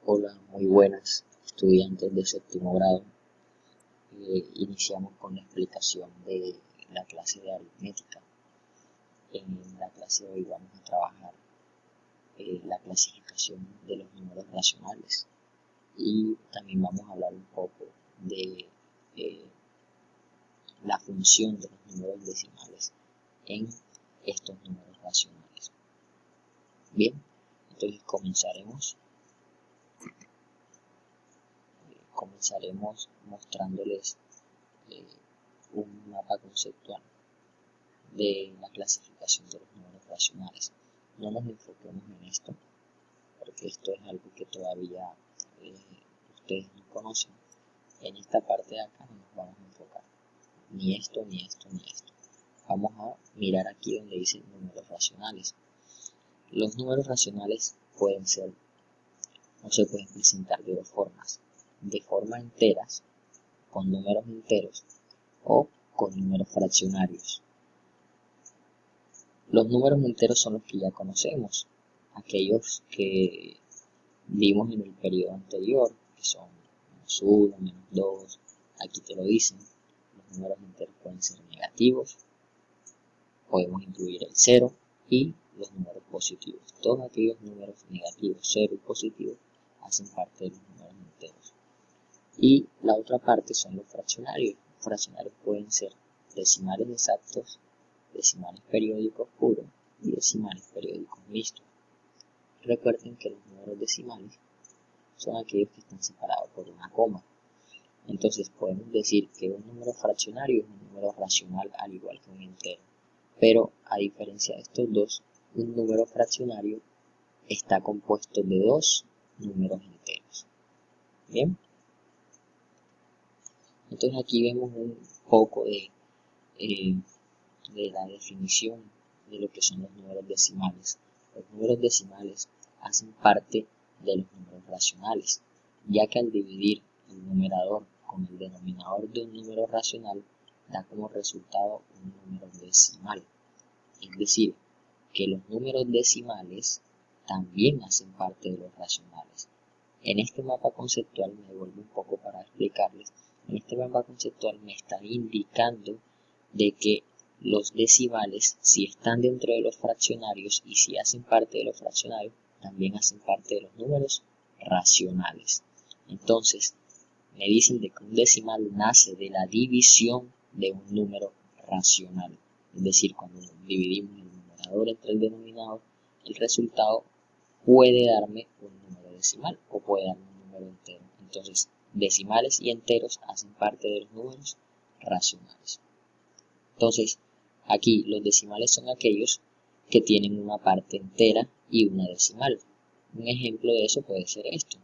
Hola, muy buenas estudiantes de séptimo grado. Iniciamos con la explicación de la clase de aritmética. En la clase de hoy vamos a trabajar la clasificación de los números racionales y también vamos a hablar un poco de eh, la función de los números decimales en estos números racionales. Bien, entonces comenzaremos mostrándoles un mapa conceptual de la clasificación de los números racionales. No nos enfoquemos en esto, porque esto es algo que todavía ustedes no conocen. En esta parte de acá no nos vamos a enfocar, ni esto, ni esto, ni esto. Vamos a mirar aquí donde dice números racionales. Los números racionales pueden ser, o se pueden presentar de dos formas: de forma enteras, con números enteros, o con números fraccionarios. Los números enteros son los que ya conocemos, aquellos que vimos en el periodo anterior, que son -1, -2, aquí te lo dicen. Los números enteros pueden ser negativos, podemos incluir el 0 y los números positivos. Todos aquellos números negativos, 0 y positivos, hacen parte de los números enteros. Y la otra parte son los fraccionarios. Los fraccionarios pueden ser decimales exactos, decimales periódicos puros y decimales periódicos mixtos. Recuerden que los números decimales son aquellos que están separados por una coma. Entonces podemos decir que un número fraccionario es un número racional al igual que un entero. Pero a diferencia de estos dos, un número fraccionario está compuesto de dos números enteros. Bien. Entonces aquí vemos un poco de la definición de lo que son los números decimales. Los números decimales hacen parte de los números racionales, ya que al dividir el numerador con el denominador de un número racional da como resultado un número decimal. Es decir, que los números decimales también hacen parte de los racionales. En este mapa conceptual, me devuelvo un poco para explicarles, en este mapa conceptual me está indicando de que los decimales, si están dentro de los fraccionarios y si hacen parte de los fraccionarios, también hacen parte de los números racionales. Entonces, me dicen de que un decimal nace de la división de un número racional. Es decir, cuando dividimos el numerador entre el denominador, el resultado puede darme un número decimal o puede darme un número entero. Entonces, decimales y enteros hacen parte de los números racionales. Entonces, aquí los decimales son aquellos que tienen una parte entera y una decimal. Un ejemplo de eso puede ser esto.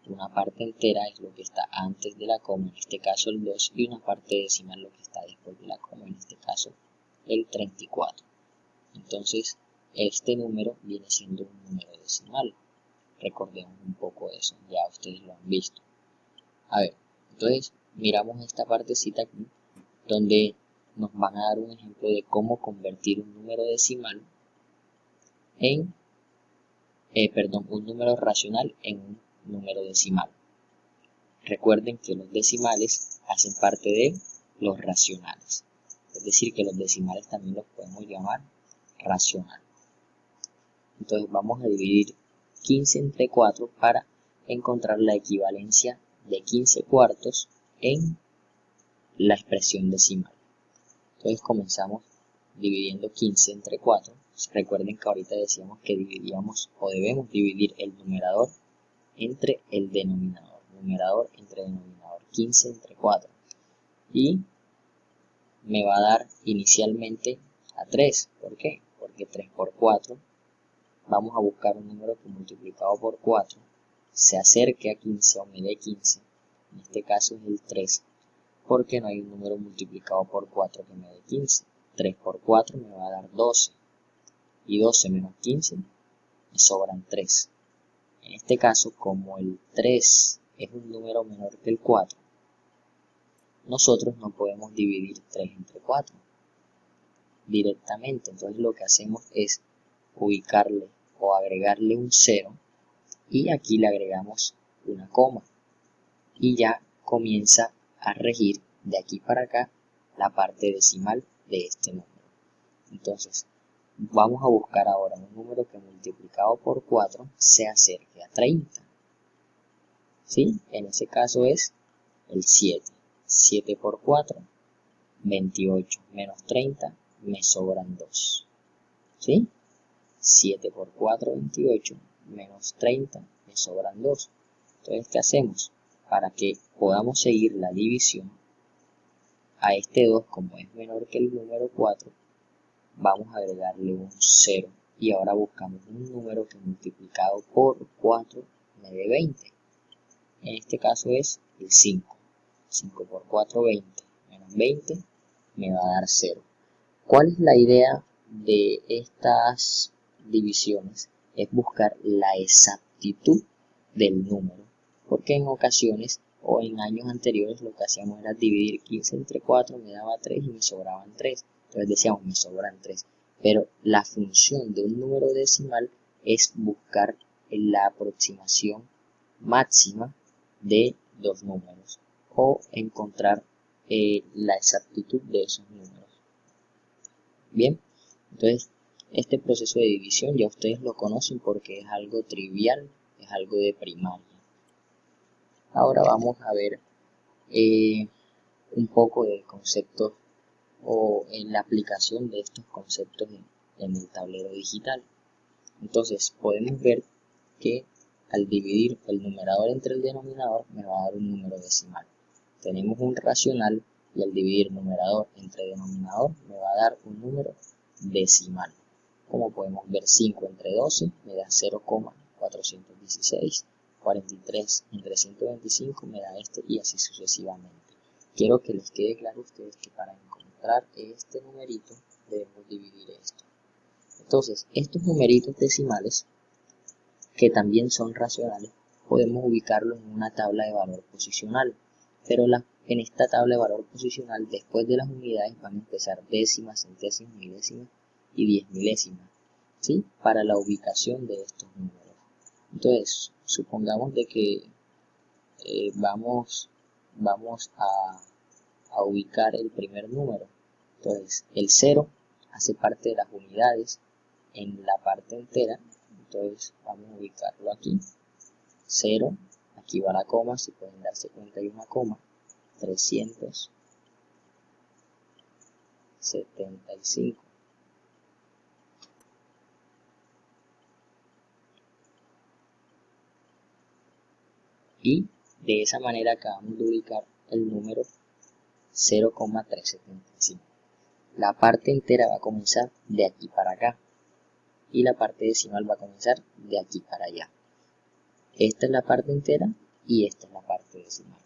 Una parte entera es lo que está antes de la coma, en este caso el 2, y una parte decimal lo que está después de la coma, en este caso el 34. Entonces, este número viene siendo un número decimal. Recordemos un poco eso, ya ustedes lo han visto. A ver, entonces miramos esta partecita aquí, donde nos van a dar un ejemplo de cómo convertir un número decimal en, un número racional en un número decimal. Recuerden que los decimales hacen parte de los racionales, es decir, que los decimales también los podemos llamar racional. Entonces vamos a dividir 15 entre 4 para encontrar la equivalencia de 15 cuartos en la expresión decimal. Entonces comenzamos dividiendo 15 entre 4. Recuerden que ahorita decíamos que dividíamos o debemos dividir el numerador entre el denominador. Numerador entre denominador, 15 entre 4. Y me va a dar inicialmente a 3. ¿Por qué? Porque 3 por 4. Vamos a buscar un número que multiplicado por 4 se acerque a 15 o me dé 15. En este caso es el 3. Porque no hay un número multiplicado por 4 que me dé 15. 3 por 4 me va a dar 12. Y 12 menos 15 me sobran 3. En este caso, como el 3 es un número menor que el 4, nosotros no podemos dividir 3 entre 4 directamente. Entonces lo que hacemos es ubicarle o agregarle un 0 y aquí le agregamos una coma y ya comienza a regir de aquí para acá la parte decimal de este número. Entonces, vamos a buscar ahora un número que multiplicado por 4 se acerque a 30. ¿Sí? En ese caso es el 7. 7 por 4, 28 menos 30, me sobran 2. ¿Sí? 7 por 4, 28 menos 30, me sobran 2. Entonces, ¿qué hacemos? Para que podamos seguir la división, a este 2, como es menor que el número 4, vamos a agregarle un 0. Y ahora buscamos un número que multiplicado por 4 me dé 20. En este caso es el 5. 5 por 4, 20. Menos 20 me va a dar 0. ¿Cuál es la idea de estas divisiones? Es buscar la exactitud del número. Porque en ocasiones o en años anteriores lo que hacíamos era dividir 15 entre 4, me daba 3 y me sobraban 3. Entonces decíamos, me sobran 3. Pero la función de un número decimal es buscar la aproximación máxima de dos números o encontrar la exactitud de esos números. Bien, entonces este proceso de división ya ustedes lo conocen porque es algo trivial, es algo de primaria. Ahora vamos a ver un poco de conceptos o en la aplicación de estos conceptos en el tablero digital. Entonces podemos ver que al dividir el numerador entre el denominador me va a dar un número decimal. Tenemos un racional y al dividir numerador entre denominador me va a dar un número decimal. Como podemos ver, 5 entre 12 me da 0,416. 43 entre 125 me da este y así sucesivamente. Quiero que les quede claro a ustedes que para encontrar este numerito debemos dividir esto. Entonces, estos numeritos decimales, que también son racionales, podemos ubicarlos en una tabla de valor posicional. Pero en esta tabla de valor posicional, después de las unidades, van a empezar décimas, centésimas, milésimas y 10 milésimas, ¿sí? Para la ubicación de estos números. Entonces, supongamos de que vamos a ubicar el primer número. Entonces, el 0 hace parte de las unidades en la parte entera. Entonces, vamos a ubicarlo aquí. 0, aquí va la coma, si pueden darse cuenta hay una coma. 375. Y de esa manera acabamos de ubicar el número 0,375. La parte entera va a comenzar de aquí para acá y la parte decimal va a comenzar de aquí para allá. Esta es la parte entera y esta es la parte decimal.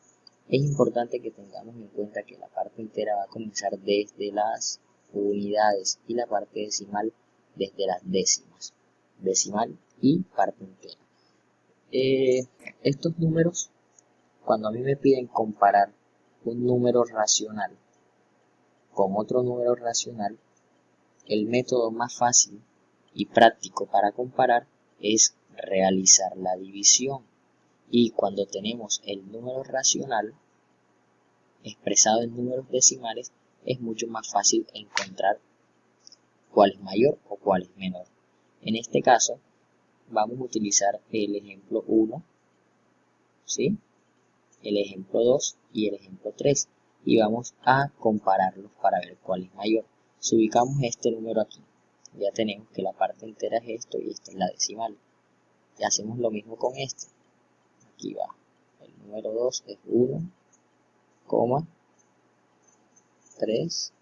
Es importante que tengamos en cuenta que la parte entera va a comenzar desde las unidades y la parte decimal desde las décimas. Decimal y parte entera. Estos números, cuando a mí me piden comparar un número racional con otro número racional, el método más fácil y práctico para comparar es realizar la división. Y cuando tenemos el número racional expresado en números decimales, es mucho más fácil encontrar cuál es mayor o cuál es menor. En este caso, vamos a utilizar el ejemplo 1, ¿sí? El ejemplo 2 y el ejemplo 3. Y vamos a compararlos para ver cuál es mayor. Si ubicamos este número aquí, ya tenemos que la parte entera es esto y esta es la decimal. Y hacemos lo mismo con este. Aquí va. El número 2 es 1, 3,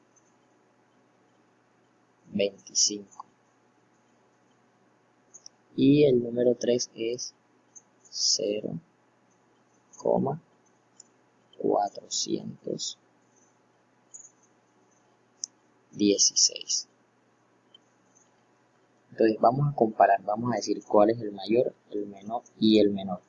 25. Y el número 3 es 0,416. Entonces vamos a comparar, vamos a decir cuál es el mayor, el menor y el menor.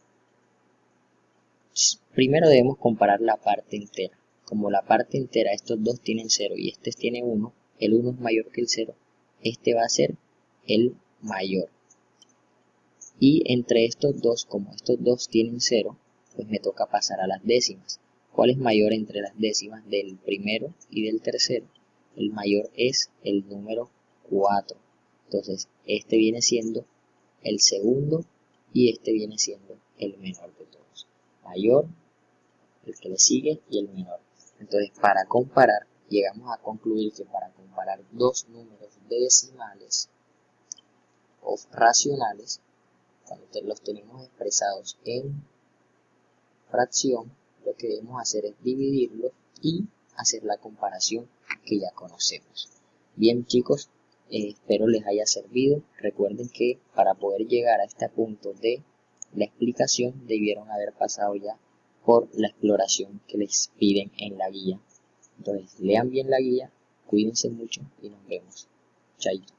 Primero debemos comparar la parte entera. Como la parte entera, estos dos tienen 0 y este tiene 1, el 1 es mayor que el 0, este va a ser el mayor. Y entre estos dos, como estos dos tienen 0, pues me toca pasar a las décimas. ¿Cuál es mayor entre las décimas del primero y del tercero? El mayor es el número 4. Entonces, este viene siendo el segundo y este viene siendo el menor de todos. Mayor, el que le sigue y el menor. Entonces, para comparar, llegamos a concluir que para comparar dos números decimales o racionales, cuando los tenemos expresados en fracción, lo que debemos hacer es dividirlos y hacer la comparación que ya conocemos. Bien, chicos, espero les haya servido. Recuerden que para poder llegar a este punto de la explicación debieron haber pasado ya por la exploración que les piden en la guía. Entonces, lean bien la guía, cuídense mucho y nos vemos. Chaito.